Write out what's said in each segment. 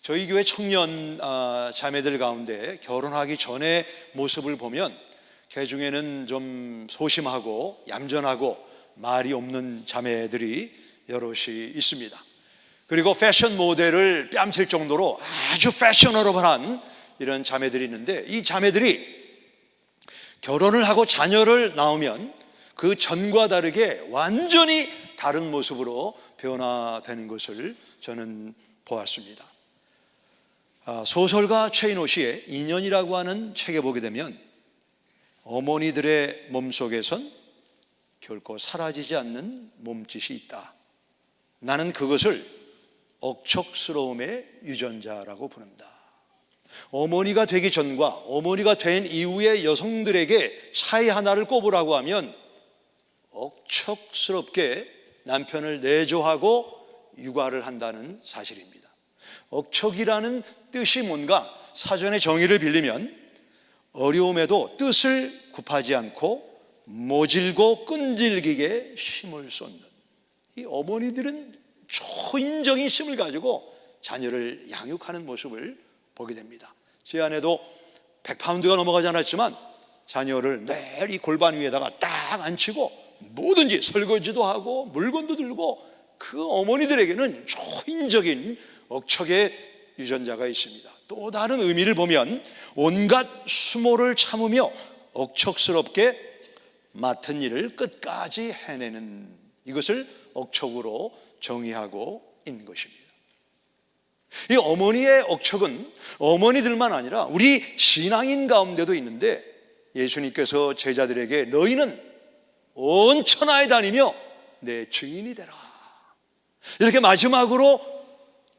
저희 교회 청년 자매들 가운데 결혼하기 전의 모습을 보면 그 중에는 좀 소심하고 얌전하고 말이 없는 자매들이 여럿이 있습니다. 그리고 패션 모델을 뺨칠 정도로 아주 패셔너블한 이런 자매들이 있는데, 이 자매들이 결혼을 하고 자녀를 낳으면 그 전과 다르게 완전히 다른 모습으로 변화되는 것을 저는 보았습니다. 소설가 최인호 씨의 인연이라고 하는 책에 보게 되면 어머니들의 몸속에선 결코 사라지지 않는 몸짓이 있다. 나는 그것을 억척스러움의 유전자라고 부른다. 어머니가 되기 전과 어머니가 된 이후의 여성들에게 차이 하나를 꼽으라고 하면 억척스럽게 남편을 내조하고 육아를 한다는 사실입니다. 억척이라는 뜻이 뭔가 사전의 정의를 빌리면 어려움에도 뜻을 굽하지 않고 모질고 끈질기게 힘을 쏟는, 이 어머니들은 초인적인 힘을 가지고 자녀를 양육하는 모습을 보게 됩니다. 제 아내도 100파운드가 넘어가지 않았지만 자녀를 매일 이 골반 위에다가 딱 앉히고 뭐든지 설거지도 하고 물건도 들고, 그 어머니들에게는 초인적인 억척의 유전자가 있습니다. 또 다른 의미를 보면 온갖 수모를 참으며 억척스럽게 맡은 일을 끝까지 해내는, 이것을 억척으로 정의하고 있는 것입니다. 이 어머니의 억척은 어머니들만 아니라 우리 신앙인 가운데도 있는데, 예수님께서 제자들에게 너희는 온 천하에 다니며 내 증인이 되라, 이렇게 마지막으로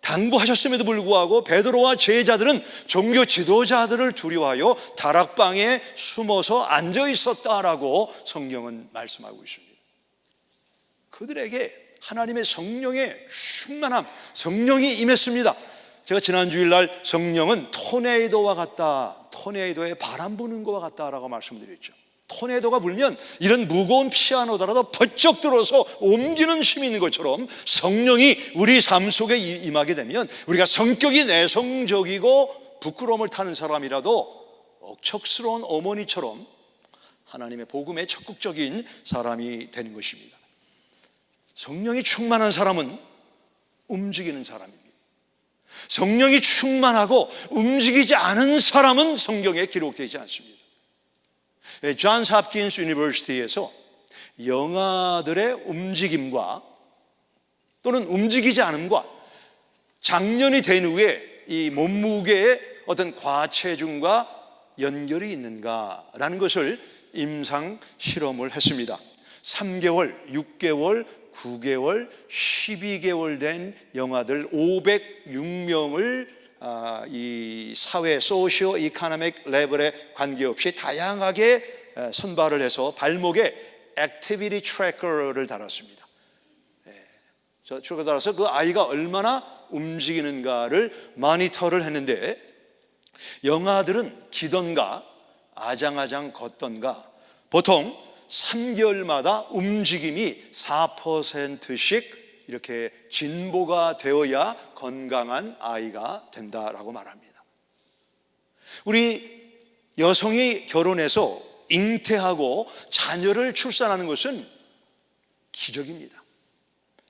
당부하셨음에도 불구하고 베드로와 제자들은 종교 지도자들을 두려워하여 다락방에 숨어서 앉아 있었다라고 성경은 말씀하고 있습니다. 그들에게 하나님의 성령의 충만함, 성령이 임했습니다. 제가 지난 주일날 성령은 토네이도와 같다, 토네이도에 바람 부는 것과 같다라고 말씀드렸죠. 토네이도가 불면 이런 무거운 피아노더라도 번쩍 들어서 옮기는 힘이 있는 것처럼 성령이 우리 삶 속에 임하게 되면 우리가 성격이 내성적이고 부끄러움을 타는 사람이라도 억척스러운 어머니처럼 하나님의 복음에 적극적인 사람이 되는 것입니다. 성령이 충만한 사람은 움직이는 사람입니다. 성령이 충만하고 움직이지 않은 사람은 성경에 기록되지 않습니다. 존스 홉킨스 유니버시티에서 영아들의 움직임과 또는 움직이지 않음과 장년이 된 후에 이 몸무게의 어떤 과체중과 연결이 있는가라는 것을 임상 실험을 했습니다. 3개월, 6개월, 9개월, 12개월 된 영아들 506명을 이 사회 소시오 이코노믹 레벨에 관계없이 다양하게 선발을 해서 발목에 액티비티 트래커를 달았습니다. 달아서 그 아이가 얼마나 움직이는가를 모니터를 했는데, 영아들은 기던가 아장아장 걷던가 보통 3개월마다 움직임이 4%씩 이렇게 진보가 되어야 건강한 아이가 된다라고 말합니다. 우리 여성이 결혼해서 잉태하고 자녀를 출산하는 것은 기적입니다.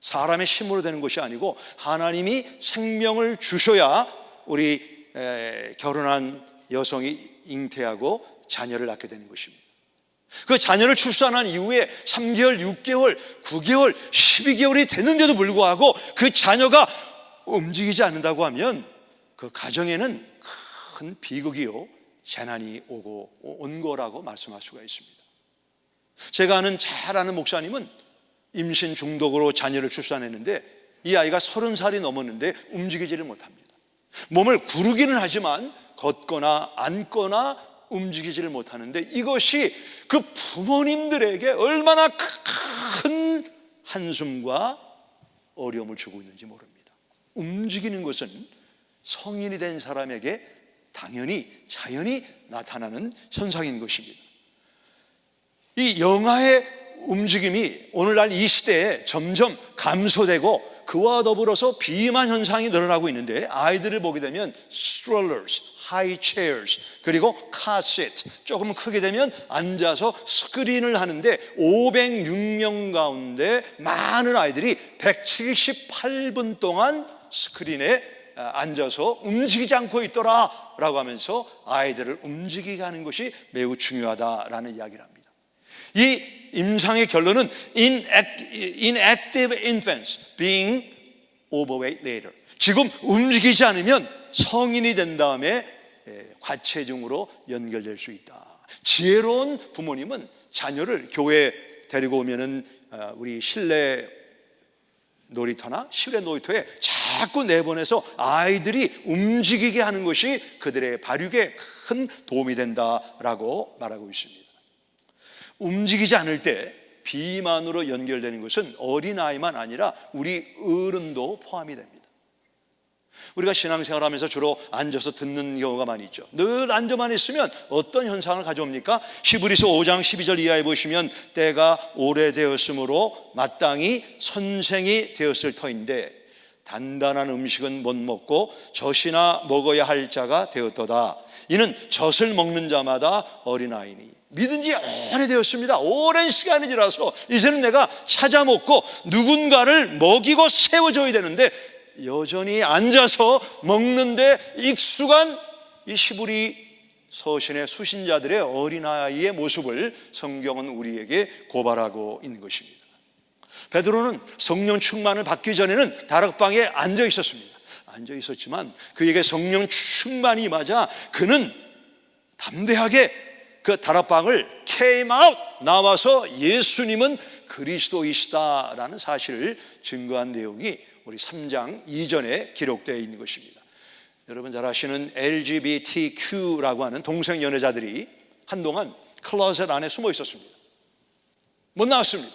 사람의 힘으로 되는 것이 아니고 하나님이 생명을 주셔야 우리 결혼한 여성이 잉태하고 자녀를 낳게 되는 것입니다. 그 자녀를 출산한 이후에 3개월, 6개월, 9개월, 12개월이 됐는데도 불구하고 그 자녀가 움직이지 않는다고 하면 그 가정에는 큰 비극이요, 재난이 온 거라고 말씀할 수가 있습니다. 제가 잘 아는 목사님은 임신 중독으로 자녀를 출산했는데 이 아이가 30살이 넘었는데 움직이지를 못합니다. 몸을 구르기는 하지만 걷거나 앉거나 움직이지를 못하는데, 이것이 그 부모님들에게 얼마나 큰 한숨과 어려움을 주고 있는지 모릅니다. 움직이는 것은 성인이 된 사람에게 당연히 자연히 나타나는 현상인 것입니다. 이 영아의 움직임이 오늘날 이 시대에 점점 감소되고 그와 더불어서 비만 현상이 늘어나고 있는데 아이들을 보게 되면 strollers, high chairs, 그리고 car seat, 조금 크게 되면 앉아서 스크린을 하는데 506명 가운데 많은 아이들이 178분 동안 스크린에 앉아서 움직이지 않고 있더라 라고 하면서 아이들을 움직이게 하는 것이 매우 중요하다라는 이야기를 합니다. 이 임상의 결론은 inactive infants being overweight later. 지금 움직이지 않으면 성인이 된 다음에 과체중으로 연결될 수 있다. 지혜로운 부모님은 자녀를 교회에 데리고 오면은 우리 실내 놀이터나 실외 놀이터에 자꾸 내보내서 아이들이 움직이게 하는 것이 그들의 발육에 큰 도움이 된다라고 말하고 있습니다. 움직이지 않을 때 비만으로 연결되는 것은 어린아이만 아니라 우리 어른도 포함이 됩니다. 우리가 신앙생활하면서 주로 앉아서 듣는 경우가 많이 있죠. 늘 앉아만 있으면 어떤 현상을 가져옵니까? 히브리서 5장 12절 이하에 보시면 때가 오래되었으므로 마땅히 선생이 되었을 터인데 단단한 음식은 못 먹고 젖이나 먹어야 할 자가 되었도다. 이는 젖을 먹는 자마다 어린아이니. 믿은 지 오래되었습니다. 오랜 시간이 지나서 이제는 내가 찾아 먹고 누군가를 먹이고 세워줘야 되는데 여전히 앉아서 먹는데 익숙한 이 히브리 서신의 수신자들의 어린아이의 모습을 성경은 우리에게 고발하고 있는 것입니다. 베드로는 성령 충만을 받기 전에는 다락방에 앉아 있었습니다. 앉아 있었지만 그에게 성령 충만이 임하자 그는 담대하게 그 다락방을 came out, 나와서 예수님은 그리스도이시다라는 사실을 증거한 내용이 우리 3장 이전에 기록되어 있는 것입니다. 여러분 잘 아시는 LGBTQ라고 하는 동성 연애자들이 한동안 클로젯 안에 숨어 있었습니다. 못 나왔습니다.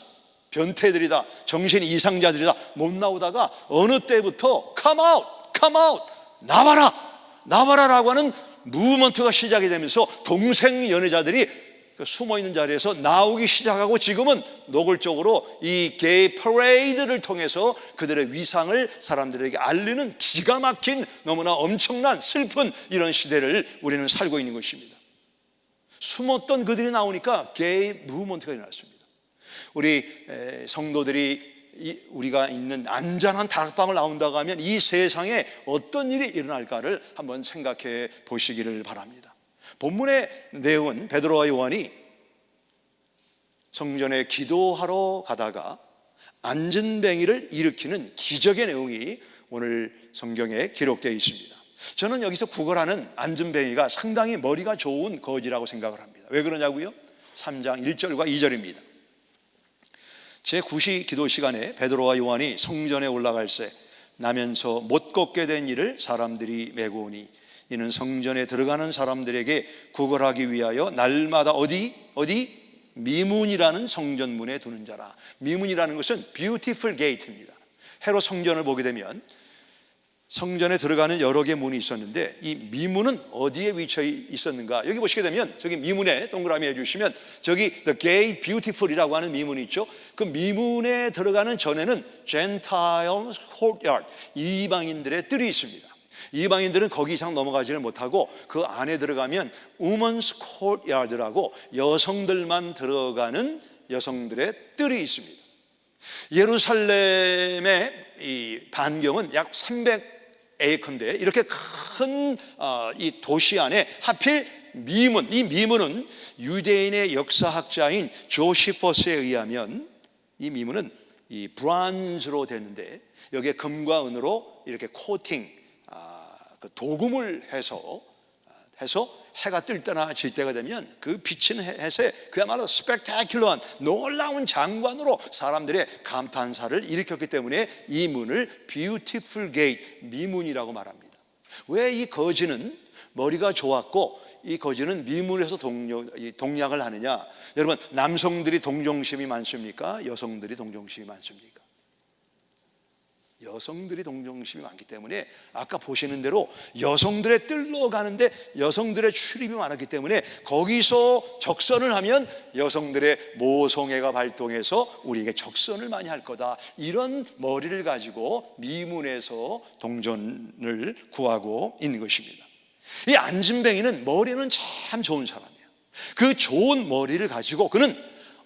변태들이다, 정신 이상자들이다 못 나오다가 어느 때부터 come out, come out, 나와라, 나와라라고 하는 무브먼트가 시작이 되면서 동성 연애자들이 숨어있는 자리에서 나오기 시작하고 지금은 노골적으로 이 게이 퍼레이드를 통해서 그들의 위상을 사람들에게 알리는 기가 막힌 너무나 엄청난 슬픈 이런 시대를 우리는 살고 있는 것입니다. 숨었던 그들이 나오니까 게이 무브먼트가 일어났습니다. 우리 성도들이 우리가 있는 안전한 다락방을 나온다고 하면 이 세상에 어떤 일이 일어날까를 한번 생각해 보시기를 바랍니다. 본문의 내용은 베드로와 요한이 성전에 기도하러 가다가 안전뱅이를 일으키는 기적의 내용이 오늘 성경에 기록되어 있습니다. 저는 여기서 구걸하는 안전뱅이가 상당히 머리가 좋은 거지라고 생각을 합니다. 왜 그러냐고요? 3장 1절과 2절입니다. 제9시 기도 시간에 베드로와 요한이 성전에 올라갈새 나면서 못 걷게 된 이를 사람들이 메고 오니 이는 성전에 들어가는 사람들에게 구걸하기 위하여 날마다 어디? 미문이라는 성전문에 두는 자라. 미문이라는 것은 beautiful gate입니다. 해로 성전을 보게 되면 성전에 들어가는 여러 개의 문이 있었는데 이 미문은 어디에 위치해 있었는가? 여기 보시게 되면 저기 미문에 동그라미 해주시면 저기 The Gate Beautiful이라고 하는 미문이 있죠. 그 미문에 들어가는 전에는 Gentile Courtyard, 이방인들의 뜰이 있습니다. 이방인들은 거기 이상 넘어가지를 못하고 그 안에 들어가면 Women's Courtyard라고 여성들만 들어가는 여성들의 뜰이 있습니다. 예루살렘의 이 반경은 약 300에이커인데 이렇게 큰 이 도시 안에 하필 미문, 이 미문은 유대인의 역사학자인 조시퍼스에 의하면 이 미문은 이 브론즈로 됐는데 여기에 금과 은으로 이렇게 코팅, 그 도금을 해서 해가 뜰 때나 질 때가 되면 그 비친 햇에 그야말로 스펙타큘러한 놀라운 장관으로 사람들의 감탄사를 일으켰기 때문에 이 문을 Beautiful Gate, 미문이라고 말합니다. 왜 이 거지는 머리가 좋았고 이 거지는 미문에서 동냥을 하느냐? 여러분, 남성들이 동정심이 많습니까? 여성들이 동정심이 많습니까? 여성들이 동정심이 많기 때문에 아까 보시는 대로 여성들의 뜰로 가는데 여성들의 출입이 많았기 때문에 거기서 적선을 하면 여성들의 모성애가 발동해서 우리에게 적선을 많이 할 거다, 이런 머리를 가지고 미문에서 동전을 구하고 있는 것입니다. 이 안진뱅이는 머리는 참 좋은 사람이에요. 그 좋은 머리를 가지고 그는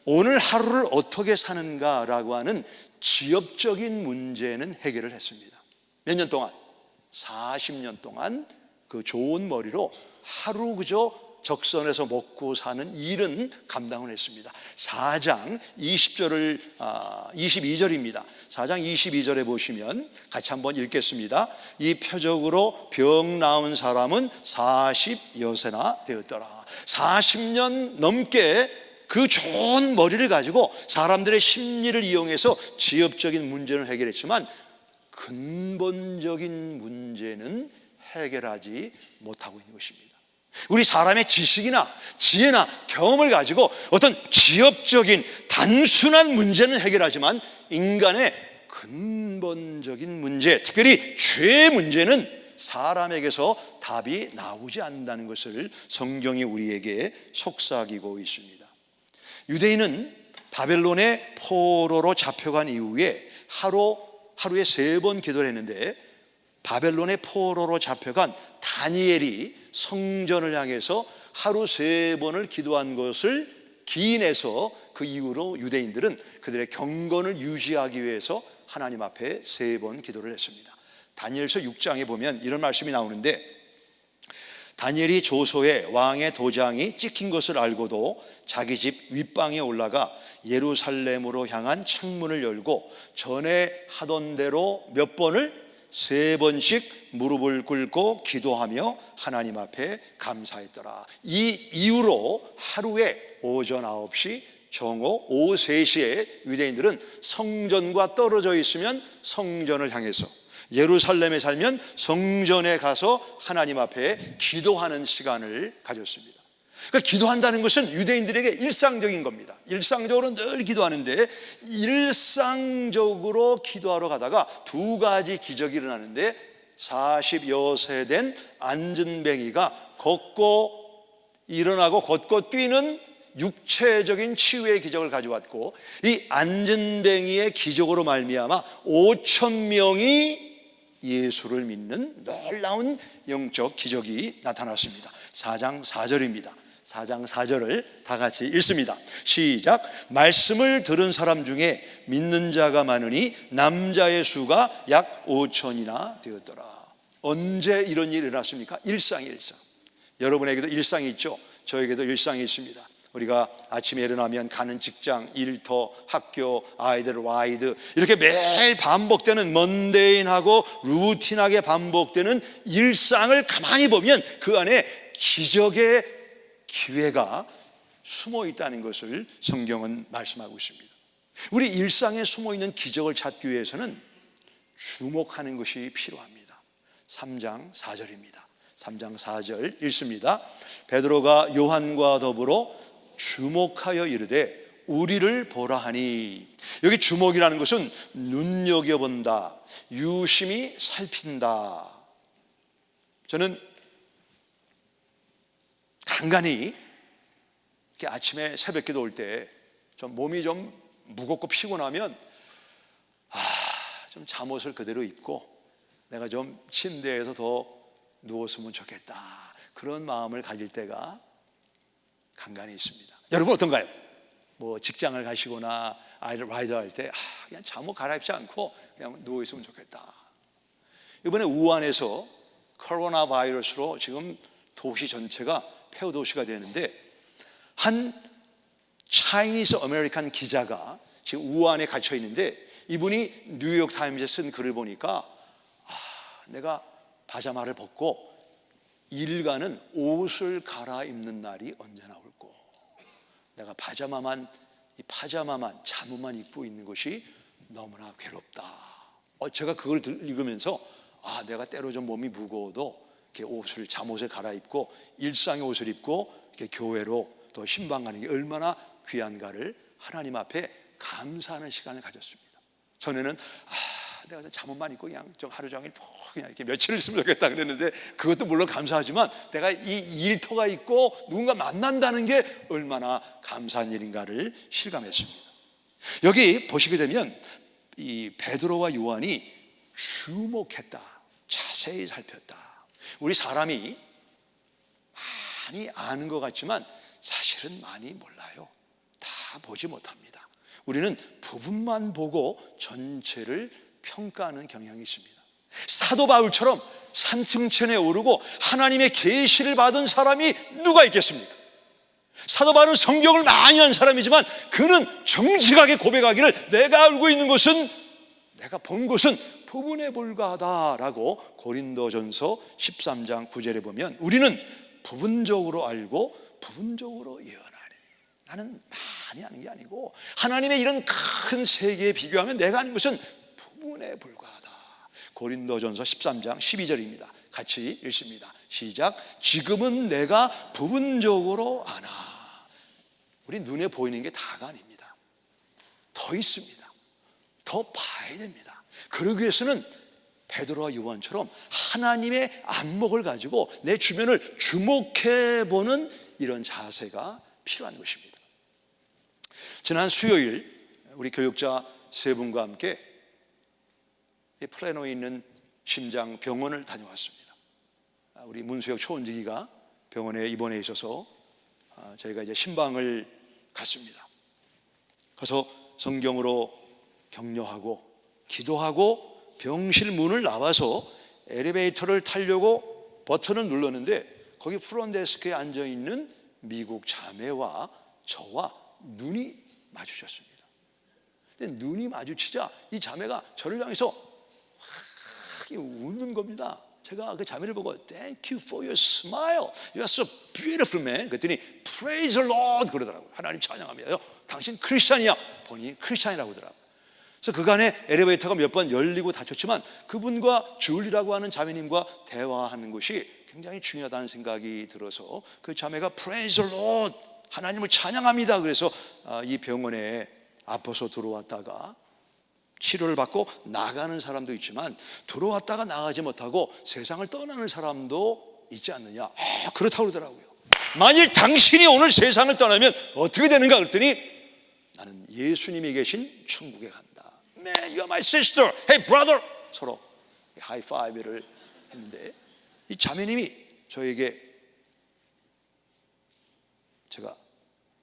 오늘 하루를 어떻게 사는가라고 하는 지엽적인 문제는 해결을 했습니다. 몇 년 동안? 40년 동안 그 좋은 머리로 하루 그저 적선에서 먹고 사는 일은 감당을 했습니다. 4장 22절입니다. 4장 22절에 보시면 같이 한번 읽겠습니다. 이 표적으로 병 나은 사람은 40여세나 되었더라. 40년 넘게 그 좋은 머리를 가지고 사람들의 심리를 이용해서 지엽적인 문제를 해결했지만 근본적인 문제는 해결하지 못하고 있는 것입니다. 우리 사람의 지식이나 지혜나 경험을 가지고 어떤 지엽적인 단순한 문제는 해결하지만 인간의 근본적인 문제, 특별히 죄의 문제는 사람에게서 답이 나오지 않는다는 것을 성경이 우리에게 속삭이고 있습니다. 유대인은 바벨론의 포로로 잡혀간 이후에 하루에 3번 기도를 했는데, 바벨론의 포로로 잡혀간 다니엘이 성전을 향해서 하루 3번을 기도한 것을 기인해서 그 이후로 유대인들은 그들의 경건을 유지하기 위해서 하나님 앞에 3번 기도를 했습니다. 다니엘서 6장에 보면 이런 말씀이 나오는데, 다니엘이 조소에 왕의 도장이 찍힌 것을 알고도 자기 집 윗방에 올라가 예루살렘으로 향한 창문을 열고 전에 하던 대로 몇 번을 3번씩 무릎을 꿇고 기도하며 하나님 앞에 감사했더라. 이 이후로 하루에 오전 9시, 정오 오후 3시에 유대인들은 성전과 떨어져 있으면 성전을 향해서, 예루살렘에 살면 성전에 가서 하나님 앞에 기도하는 시간을 가졌습니다. 그러니까 기도한다는 것은 유대인들에게 일상적인 겁니다. 일상적으로 늘 기도하는데, 일상적으로 기도하러 가다가 2가지 기적이 일어나는데, 40여세 된 안진뱅이가 걷고 일어나고 걷고 뛰는 육체적인 치유의 기적을 가져왔고, 이 안진뱅이의 기적으로 말미암아 5,000명이 예수를 믿는 놀라운 영적 기적이 나타났습니다. 4장 4절입니다. 4장 4절을 다 같이 읽습니다. 시작. 말씀을 들은 사람 중에 믿는 자가 많으니 남자의 수가 약 5,000이나 되었더라. 언제 이런 일이 일어났습니까? 일상. 여러분에게도 일상이 있죠? 저에게도 일상이 있습니다. 우리가 아침에 일어나면 가는 직장, 일터, 학교, 아이들 라이드, 이렇게 매일 반복되는 먼데인하고 루틴하게 반복되는 일상을 가만히 보면 그 안에 기적의 기회가 숨어 있다는 것을 성경은 말씀하고 있습니다. 우리 일상에 숨어 있는 기적을 찾기 위해서는 주목하는 것이 필요합니다. 3장 4절입니다. 3장 4절 읽습니다. 베드로가 요한과 더불어 주목하여 이르되 우리를 보라 하니, 여기 주목이라는 것은 눈여겨본다, 유심히 살핀다. 저는 간간히 이렇게 아침에 새벽 기도 올 때 좀 몸이 좀 무겁고 피곤하면 좀 잠옷을 그대로 입고 내가 좀 침대에서 더 누웠으면 좋겠다, 그런 마음을 가질 때가 간간히 있습니다. 여러분 어떤가요? 뭐 직장을 가시거나 아이들 라이드 할 때 그냥 잠옷 갈아입지 않고 그냥 누워 있으면 좋겠다. 이번에 우한에서 코로나 바이러스로 지금 도시 전체가 폐허 도시가 되는데, 한 차이니스 아메리칸 기자가 지금 우한에 갇혀 있는데, 이분이 뉴욕 타임즈에 쓴 글을 보니까 내가 파자마를 벗고 일 가는 옷을 갈아입는 날이 언제 나올고, 내가 파자마만 잠옷만 입고 있는 것이 너무나 괴롭다. 제가 그걸 읽으면서 내가 때로 좀 몸이 무거워도 이렇게 잠옷을 갈아입고 일상의 옷을 입고 이렇게 교회로 또 신방 가는 게 얼마나 귀한가를 하나님 앞에 감사하는 시간을 가졌습니다. 전에는 내가 좀 잠옷만 입고 그냥 좀 하루 종일 그냥 이렇게 며칠을 있으면 좋겠다 그랬는데, 그것도 물론 감사하지만 내가 이 일터가 있고 누군가 만난다는 게 얼마나 감사한 일인가를 실감했습니다. 여기 보시게 되면 이 베드로와 요한이 주목했다, 자세히 살폈다. 우리 사람이 많이 아는 것 같지만 사실은 많이 몰라요. 다 보지 못합니다. 우리는 부분만 보고 전체를 평가하는 경향이 있습니다. 사도 바울처럼 산층천에 오르고 하나님의 계시를 받은 사람이 누가 있겠습니까? 사도 바울은 성경을 많이 한 사람이지만 그는 정직하게 고백하기를 내가 알고 있는 것은, 내가 본 것은 부분에 불과하다라고 고린도전서 13장 9절에 보면, 우리는 부분적으로 알고 부분적으로 예언하니. 나는 많이 아는 게 아니고 하나님의 이런 큰 세계에 비교하면 내가 아는 것은 부분에 불과하다. 고린도전서 13장 12절입니다. 같이 읽습니다. 시작. 지금은 내가 부분적으로 아나. 우리 눈에 보이는 게 다가 아닙니다. 더 있습니다. 더 봐야 됩니다. 그러기 위해서는 베드로와 요한처럼 하나님의 안목을 가지고 내 주변을 주목해보는 이런 자세가 필요한 것입니다. 지난 수요일 우리 교육자 세 분과 함께 플래노에 있는 심장병원을 다녀왔습니다. 우리 문수혁 초원지기가 병원에 입원해 있어서 저희가 이제 신방을 갔습니다. 가서 성경으로 격려하고 기도하고 병실 문을 나와서 엘리베이터를 타려고 버튼을 눌렀는데, 거기 프론데스크에 앉아있는 미국 자매와 저와 눈이 마주쳤습니다. 근데 눈이 마주치자 이 자매가 저를 향해서 확 웃는 겁니다. 제가 그 자매를 보고 Thank you for your smile. You are so beautiful man. 그랬더니 Praise the Lord 그러더라고요. 하나님 찬양합니다. 당신 크리스찬이야. 본인이 크리스찬이라고 하더라고요. 그래서 그간에 엘리베이터가 몇 번 열리고 닫혔지만 그분과 줄리라고 하는 자매님과 대화하는 것이 굉장히 중요하다는 생각이 들어서 그 자매가 Praise the Lord, 하나님을 찬양합니다. 그래서 이 병원에 아파서 들어왔다가 치료를 받고 나가는 사람도 있지만 들어왔다가 나가지 못하고 세상을 떠나는 사람도 있지 않느냐. 그렇다고 그러더라고요. 만일 당신이 오늘 세상을 떠나면 어떻게 되는가 그랬더니 나는 예수님이 계신 천국에 간다. Man, you are my sister. Hey brother. 서로 하이파이브를 했는데 이 자매님이 저에게, 제가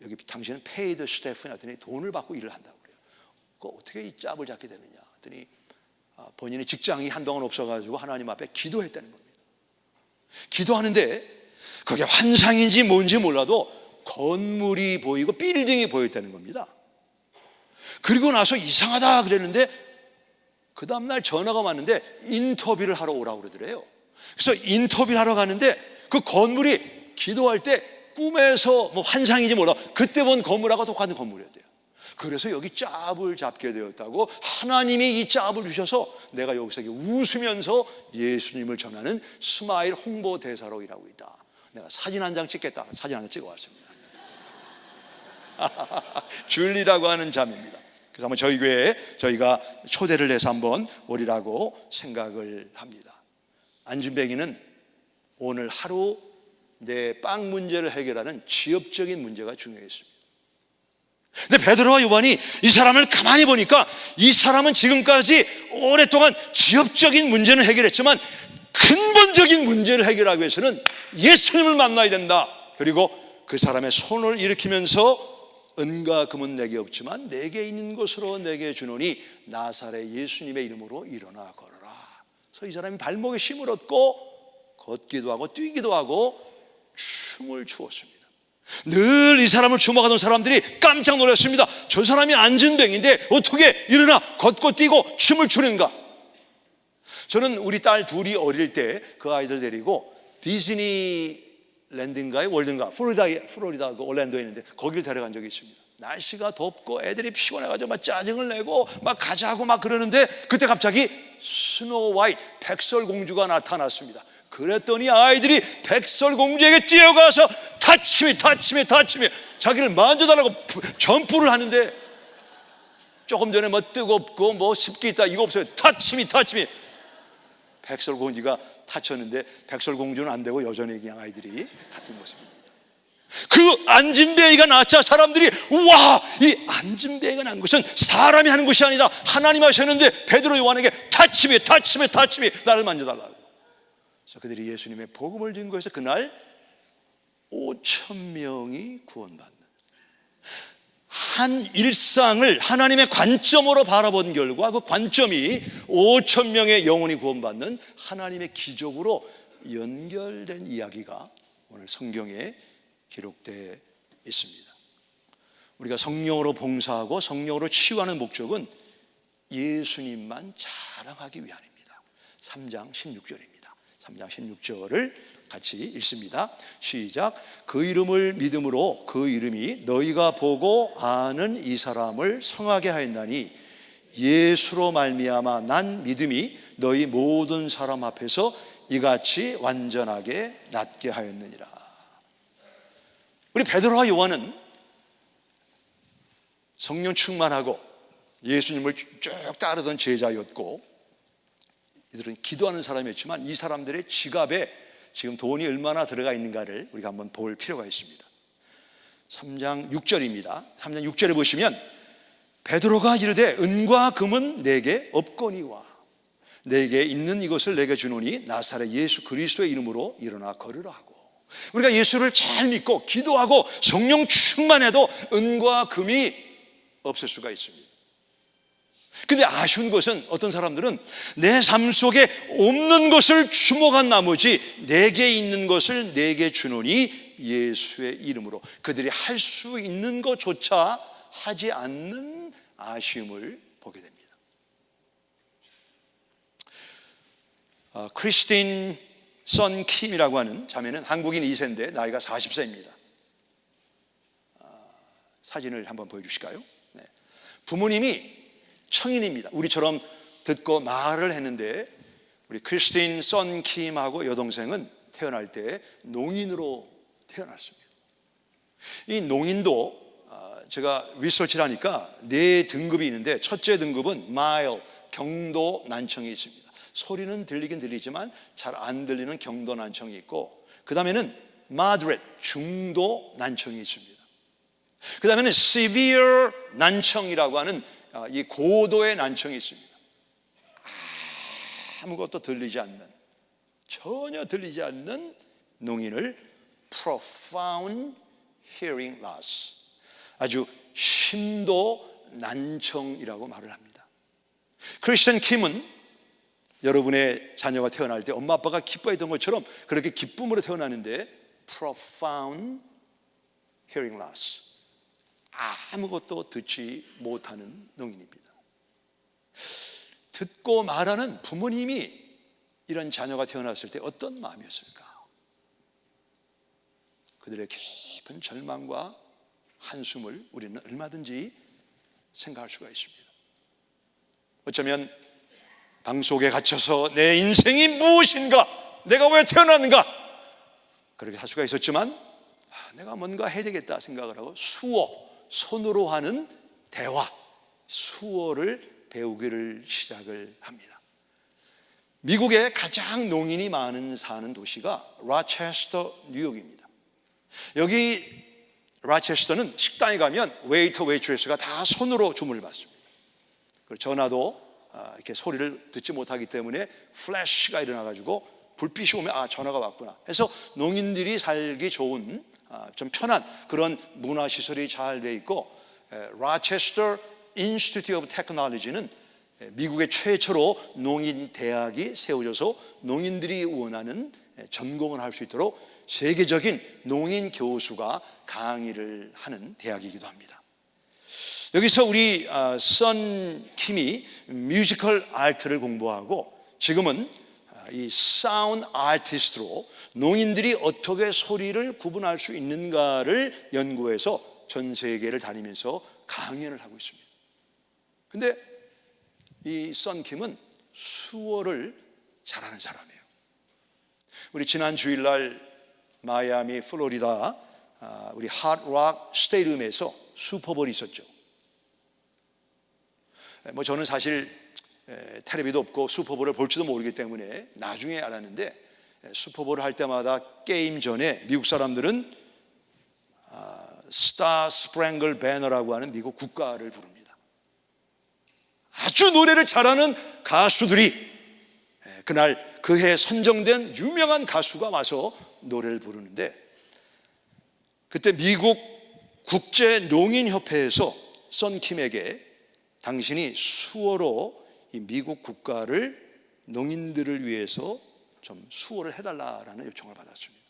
여기 당신은 페이드 스태프냐 했더니 돈을 받고 일을 한다고 그래요. 그 어떻게 이 짭을 잡게 되느냐 했더니 본인의 직장이 한동안 없어가지고 하나님 앞에 기도했다는 겁니다. 기도하는데 그게 환상인지 뭔지 몰라도 건물이 보이고 빌딩이 보였다는 겁니다. 그리고 나서 이상하다 그랬는데 그 다음날 전화가 왔는데 인터뷰를 하러 오라고 그러더래요. 그래서 인터뷰를 하러 가는데 그 건물이 기도할 때 꿈에서 뭐 환상인지 몰라 그때 본 건물하고 똑같은 건물이었대요. 그래서 여기 짭을 잡게 되었다고, 하나님이 이 짭을 주셔서 내가 여기서 웃으면서 예수님을 전하는 스마일 홍보 대사로 일하고 있다. 내가 사진 한 장 찍겠다. 사진 한 장 찍어 왔습니다. 줄리라고 하는 자매입니다. 그래서 한번 저희 교회에 저희가 초대를 해서 한번 오리라고 생각을 합니다. 안준뱅이는 오늘 하루 내 빵 문제를 해결하는 지엽적인 문제가 중요했습니다. 근데 베드로와 요한이 이 사람을 가만히 보니까 이 사람은 지금까지 오랫동안 지엽적인 문제는 해결했지만 근본적인 문제를 해결하기 위해서는 예수님을 만나야 된다. 그리고 그 사람의 손을 일으키면서 은과 금은 내게 없지만 내게 있는 것으로 내게 주노니 나사렛 예수님의 이름으로 일어나 걸어라. 그래서 이 사람이 발목에 힘을 얻고 걷기도 하고 뛰기도 하고 춤을 추었습니다. 늘 이 사람을 주목하던 사람들이 깜짝 놀랐습니다. 저 사람이 안진뱅인데 어떻게 일어나 걷고 뛰고 춤을 추는가. 저는 우리 딸 둘이 어릴 때 그 아이들 데리고 디즈니랜드인가요? 월드인가? 플로리다 그 올랜도에 있는데 거기를 데려간 적이 있습니다. 날씨가 덥고 애들이 피곤해가지고 막 짜증을 내고 막 가자고 막 그러는데 그때 갑자기 스노우 화이트 백설공주가 나타났습니다. 그랬더니 아이들이 백설공주에게 뛰어가서 타치미 자기를 만져달라고 점프를 하는데 조금 전에 뭐 뜨겁고 뭐 습기 있다 이거 없어요. 터치미. 백설공주가 타쳤는데 백설공주는 안 되고 여전히 그냥 아이들이 같은 모습입니다. 그 안진뱅이가 낳자 사람들이 우와, 이 안진뱅이가 낳은 것은 사람이 하는 것이 아니다, 하나님 하셨는데 베드로 요한에게 터치미 나를 만져달라고. 그래서 그들이 예수님의 복음을 증거해서 그날 5,000명이 구원받는, 한 일상을 하나님의 관점으로 바라본 결과 그 관점이 5,000명의 영혼이 구원받는 하나님의 기적으로 연결된 이야기가 오늘 성경에 기록되어 있습니다. 우리가 성령으로 봉사하고 성령으로 치유하는 목적은 예수님만 자랑하기 위함입니다. 3장 16절입니다. 3장 16절을 같이 읽습니다. 시작. 그 이름을 믿음으로 그 이름이 너희가 보고 아는 이 사람을 성하게 하였나니 예수로 말미암아 난 믿음이 너희 모든 사람 앞에서 이같이 완전하게 낫게 하였느니라. 우리 베드로와 요한은 성령 충만하고 예수님을 쭉 따르던 제자였고, 이들은 기도하는 사람이었지만 이 사람들의 지갑에 지금 돈이 얼마나 들어가 있는가를 우리가 한번 볼 필요가 있습니다. 3장 6절입니다. 3장 6절에 보시면 베드로가 이르되 은과 금은 내게 없거니와 내게 있는 이것을 내게 주노니 나사렛 예수 그리스도의 이름으로 일어나 걸으라 하고. 우리가 예수를 잘 믿고 기도하고 성령 충만해도 은과 금이 없을 수가 있습니다. 근데 아쉬운 것은 어떤 사람들은 내 삶 속에 없는 것을 주목한 나머지 내게 있는 것을 내게 주노니 예수의 이름으로, 그들이 할 수 있는 것조차 하지 않는 아쉬움을 보게 됩니다. 크리스틴 선 킴이라고 하는 자매는 한국인 2세인데 나이가 40세입니다. 사진을 한번 보여주실까요? 네. 부모님이 청인입니다. 우리처럼 듣고 말을 했는데 우리 크리스틴 선 킴하고 여동생은 태어날 때 농인으로 태어났습니다. 이 농인도 제가 리서치를 하니까 4등급이 있는데 첫째 등급은 마일, 경도 난청이 있습니다. 소리는 들리긴 들리지만 잘 안 들리는 경도 난청이 있고, 그 다음에는 moderate, 중도 난청이 있습니다. 그 다음에는 severe 난청이라고 하는 이 고도의 난청이 있습니다. 아무것도 들리지 않는, 전혀 들리지 않는 농인을 profound hearing loss, 아주 심도 난청이라고 말을 합니다. 크리스천 킴은 여러분의 자녀가 태어날 때 엄마 아빠가 기뻐했던 것처럼 그렇게 기쁨으로 태어나는데 profound hearing loss, 아무것도 듣지 못하는 농인입니다. 듣고 말하는 부모님이 이런 자녀가 태어났을 때 어떤 마음이었을까? 그들의 깊은 절망과 한숨을 우리는 얼마든지 생각할 수가 있습니다. 어쩌면 방 속에 갇혀서 내 인생이 무엇인가, 내가 왜 태어났는가, 그렇게 할 수가 있었지만 내가 뭔가 해야 되겠다 생각을 하고 손으로 하는 대화, 수어를 배우기를 시작을 합니다. 미국의 가장 농인이 많은 사는 도시가 로체스터, 뉴욕입니다. 여기 로체스터는 식당에 가면 웨이터, 웨이트레스가 다 손으로 주문을 받습니다. 그리고 전화도 이렇게 소리를 듣지 못하기 때문에 플래시가 일어나가지고 불빛이 오면 전화가 왔구나 해서 농인들이 살기 좋은 좀 편한 그런 문화시설이 잘 돼 있고, 로체스터 인스티튜트 오브 테크놀로지는 미국의 최초로 농인 대학이 세워져서 농인들이 원하는 전공을 할 수 있도록 세계적인 농인 교수가 강의를 하는 대학이기도 합니다. 여기서 우리 선 킴이 뮤지컬 아트를 공부하고 지금은 이 사운드 아티스트로 농인들이 어떻게 소리를 구분할 수 있는가를 연구해서 전 세계를 다니면서 강연을 하고 있습니다. 근데 이 선 킴은 수어를 잘하는 사람이에요. 우리 지난 주일날 마이애미, 플로리다 우리 핫락 스테디움에서 슈퍼볼이 있었죠. 저는 사실 텔레비도 없고 슈퍼볼을 볼지도 모르기 때문에 나중에 알았는데, 슈퍼볼을 할 때마다 게임 전에 미국 사람들은 스타 스프랭글 배너라고 하는 미국 국가를 부릅니다. 아주 노래를 잘하는 가수들이 그날 그 해 선정된 유명한 가수가 와서 노래를 부르는데, 그때 미국 국제농인협회에서 썬킴에게 당신이 수어로 이 미국 국가를 농인들을 위해서 좀 수어를 해달라라는 요청을 받았습니다.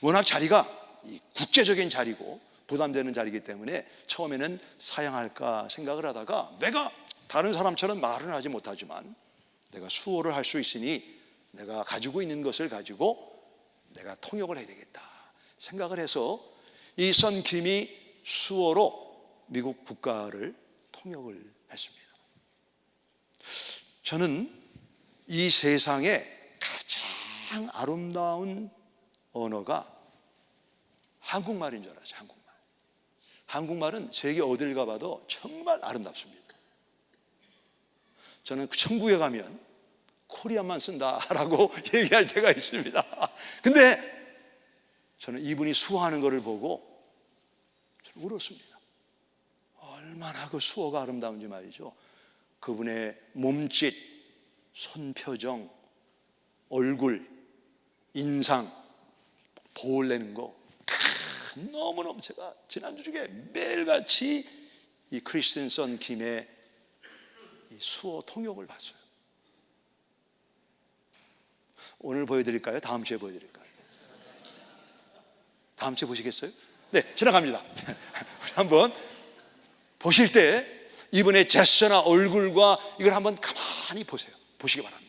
워낙 자리가 이 국제적인 자리고 부담되는 자리이기 때문에 처음에는 사양할까 생각을 하다가, 내가 다른 사람처럼 말은 하지 못하지만 내가 수어를 할 수 있으니 내가 가지고 있는 것을 가지고 내가 통역을 해야 되겠다 생각을 해서 이 썬킴이 수어로 미국 국가를 통역을 했습니다. 저는 이 세상에 가장 아름다운 언어가 한국말인 줄 알았어요. 한국말은 세계 어딜 가봐도 정말 아름답습니다. 저는 천국에 가면 코리안만 쓴다라고 얘기할 때가 있습니다. 근데 저는 이분이 수어하는 것을 보고 울었습니다. 얼마나 그 수어가 아름다운지 말이죠. 그분의 몸짓, 손표정, 얼굴, 인상, 보을 내는 거 너무너무, 제가 지난주 중에 매일같이 이 크리스틴 썬킴의 이 수어 통역을 봤어요. 오늘 보여드릴까요? 다음 주에 보여드릴까요? 다음 주에 보시겠어요? 네, 지나갑니다. 우리 한번 보실 때 이분의 제스처나 얼굴과 이걸 한번 가만히 보세요. 보시기 바랍니다.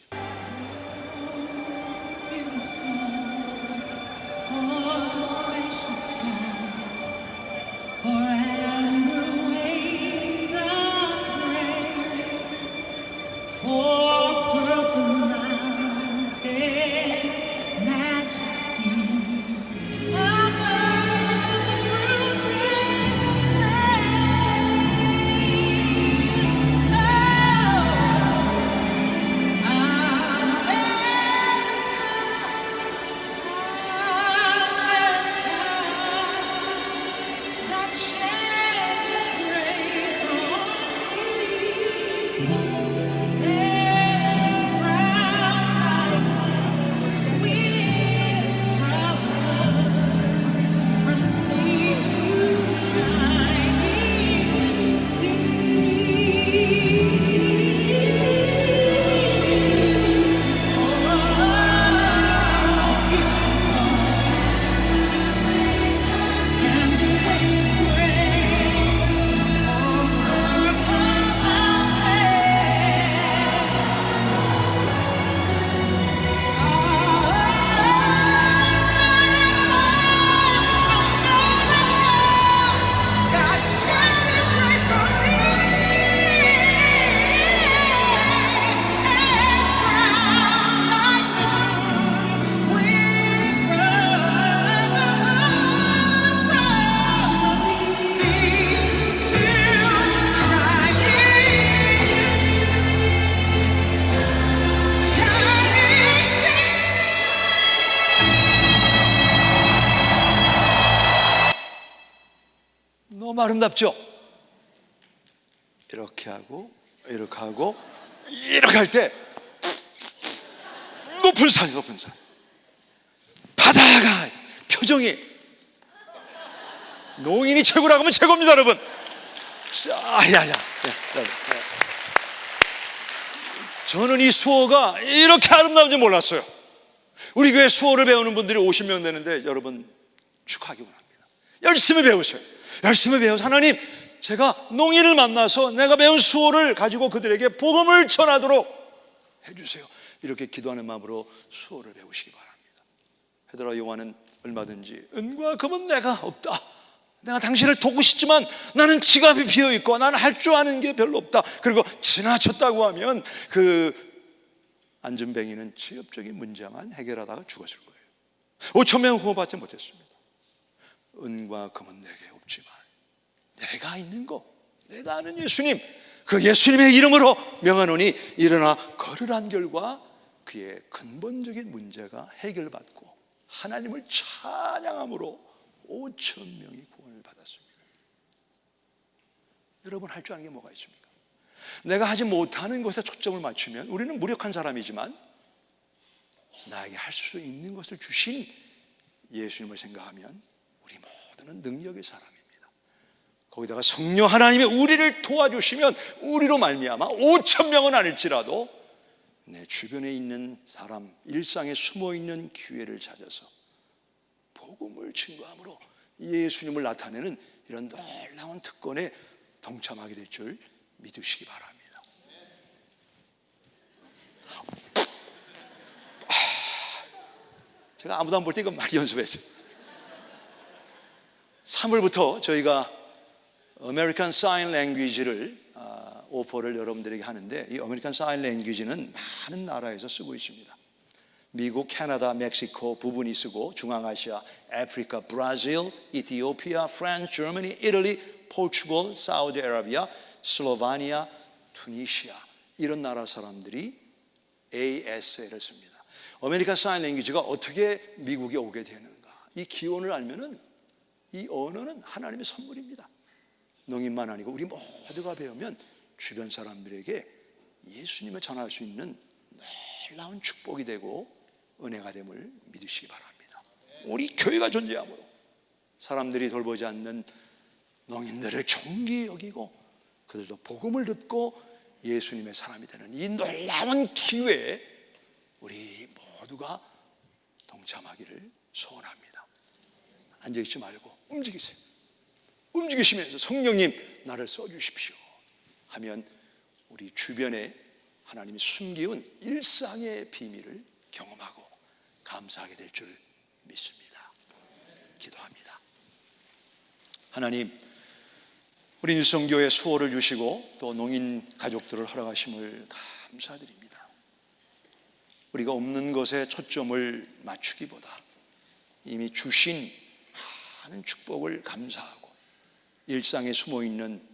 너무 아름답죠? 이렇게 하고 이렇게 하고 이렇게 할 때 높은 산 바다가 표정이, 농인이 최고라고 하면 최고입니다, 여러분. 저는 이 수어가 이렇게 아름다운지 몰랐어요. 우리 교회 수어를 배우는 분들이 50명 되는데 여러분 축하하기 원합니다. 열심히 배우세요. 열심히 배워서 하나님, 제가 농인을 만나서 내가 배운 수어를 가지고 그들에게 복음을 전하도록 해주세요. 이렇게 기도하는 마음으로 수어를 배우시기 바랍니다. 베드로와 요한은 얼마든지 은과 금은 내가 없다, 내가 당신을 돕고 싶지만 나는 지갑이 비어있고 나는 할 줄 아는 게 별로 없다, 그리고 지나쳤다고 하면 그 안전뱅이는 취업적인 문제만 해결하다가 죽었을 거예요. 5,000명 구원받지 못했습니다. 은과 금은 내게 없지만 내가 있는 거, 내가 아는 예수님, 그 예수님의 이름으로 명하노니 일어나 걸으란결과 그의 근본적인 문제가 해결받고 하나님을 찬양함으로 5천 명이 구원을 받았습니다. 여러분, 할 줄 아는 게 뭐가 있습니까? 내가 하지 못하는 것에 초점을 맞추면 우리는 무력한 사람이지만 나에게 할 수 있는 것을 주신 예수님을 생각하면 우리 모두는 능력의 사람입니다. 거기다가 성령 하나님이 우리를 도와주시면 우리로 말미암아 5천 명은 아닐지라도 내 주변에 있는 사람, 일상에 숨어있는 기회를 찾아서 복음을 증거함으로 예수님을 나타내는 이런 놀라운 특권에 동참하게 될 줄 믿으시기 바랍니다. 제가 아무도 안 볼 때 이거 많이 연습했어요. 3월부터 저희가 아메리칸 사인 랭귀지를 오퍼를 여러분들에게 하는데, 이 아메리칸 사인 랭귀지는 많은 나라에서 쓰고 있습니다. 미국, 캐나다, 멕시코 부분이 쓰고, 중앙아시아, 아프리카, 브라질, 이티오피아, 프랑스, 저머니, 이탈리, 포르투갈, 사우디아라비아, 슬로바니아, 투니시아, 이런 나라 사람들이 ASA를 씁니다. 아메리칸 사인 랭귀지가 어떻게 미국에 오게 되는가? 이 기원을 알면은 이 언어는 하나님의 선물입니다. 농인만 아니고 우리 모두가 배우면 주변 사람들에게 예수님을 전할 수 있는 놀라운 축복이 되고 은혜가 됨을 믿으시기 바랍니다. 우리 교회가 존재함으로 사람들이 돌보지 않는 농인들을 존귀히 여기고 그들도 복음을 듣고 예수님의 사람이 되는 이 놀라운 기회에 우리 모두가 동참하기를 소원합니다. 앉아있지 말고 움직이세요. 움직이시면서 성령님 나를 써주십시오 하면 우리 주변에 하나님이 숨기운 일상의 비밀을 경험하고 감사하게 될 줄 믿습니다. 기도합니다. 하나님, 우리 일성교회 수호를 주시고 또 농인 가족들을 허락하심을 감사드립니다. 우리가 없는 것에 초점을 맞추기보다 이미 주신 많은 축복을 감사하고 일상에 숨어있는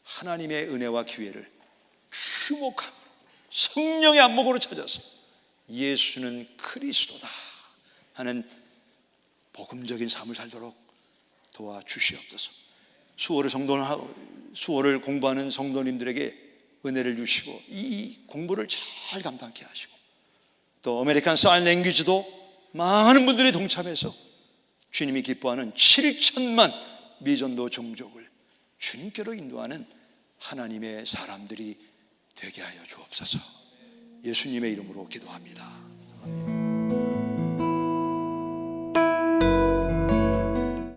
하나님의 은혜와 기회를 주목함으로 성령의 안목으로 찾아서 예수는 그리스도다 하는 복음적인 삶을 살도록 도와주시옵소서. 수호를 공부하는 성도님들에게 은혜를 주시고 이 공부를 잘 감당케 하시고 또 아메리칸 사인 랭귀지도 많은 분들이 동참해서 주님이 기뻐하는 7천만 미전도 종족을 주님께로 인도하는 하나님의 사람들이 되게 하여 주옵소서. 예수님의 이름으로 기도합니다. 아멘.